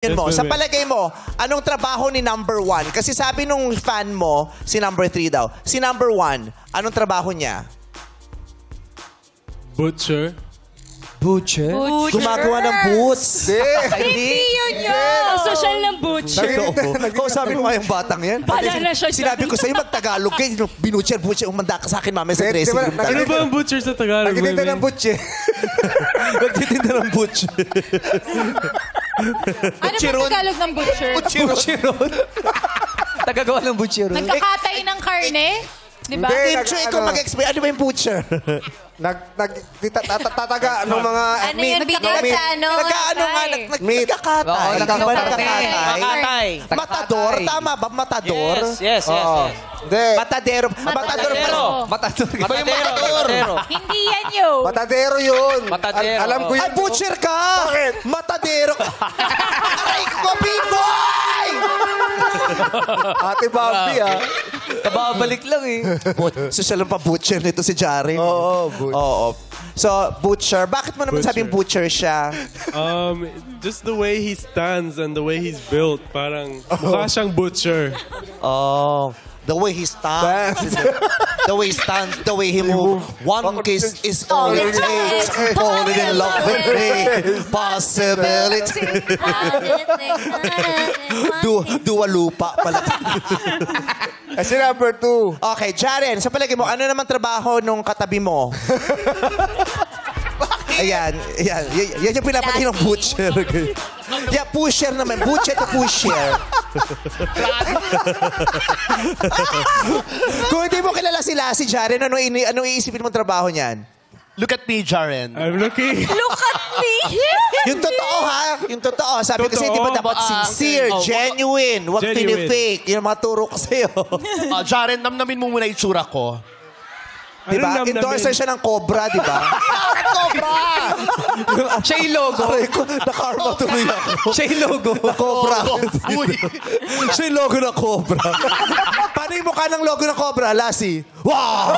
Yun mo, sa palagay mo, anong trabaho ni number 1? Kasi sabi nung fan mo, si number 3 daw. Si number 1, anong trabaho niya? Butcher. Butcher? Gumagawa ng boots. Hindi yun yun! Social ng butcher. Kung sabi mo nga yung batang yan. Bala na siya. Sinabi ko sa'yo, mag-Tagalog kayo. Butcher, umanda ka sa akin mamaya sa dressing room. Ano ba ang butcher sa Tagalog? Nagtitinda ng butcher. Nagtitinda ng butcher. Ano ba Tagalog ng butcher? Butcheron. Tagagawa ng butcheron. Nagkakatay ng karne? Diba? Hindi. Teacher, ikaw mag-explain. Ano ba yung butcher? Tataga ng mga Ano yun, video sa ano? Nagkaano nga, Meat. nagkakatay. Oo, Di ba nagkakatay. nagkakatay? Matador? Tama ba? Matador? Yes. Hindi. Matadero. Matador. Matador. Iba yung matadero. Hindi yan yun. Matadero yun. Matadero. Alam ko yun. Ay, butcher ka! Bakit? Matadero ka! Aray ko, B-boy! Ate Bambi, ah. Kababalik lang eh. Social pa butcher nito si Jaren. Oo, butcher. Oo. So, butcher. Bakit mo naman Butcher. sabing butcher siya? Just the way he stands and the way he's built, parang mukha siyang butcher. Oh. The way he stands. The way he stands, the way he moves. One kiss is all it takes. Falling in love with me. Possibility. Dua lupa pala. Kasi number 2. Okay, Jaren, sa palagi mo, ano naman trabaho nung katabi mo? Ayan. Yan yung pinapatay ng butcher. Yeah, pusher naman. Butcher to pusher. Kung hindi mo kilala si Jaren, anong iisipin mong trabaho niyan? Look at me, Jaren. I'm looking. Look at me! Yung totoo, ha? Yung totoo. Sabi kasi, di ba dapat sincere, genuine, wag Genuine. pinifake. Yung mga turo ko sa'yo. Jaren, namnamin mo muna yung tsura ko. Di ba? Ano namnamin? Endorser siya ng Cobra, di ba? Siya yung logo. Aray ko, nakarma tuloy ako. Siya yung logo. Na Cobra. Uy. Siya yung logo ng Cobra. Paano yung mukha ng logo ng Cobra, Lassie? Wow!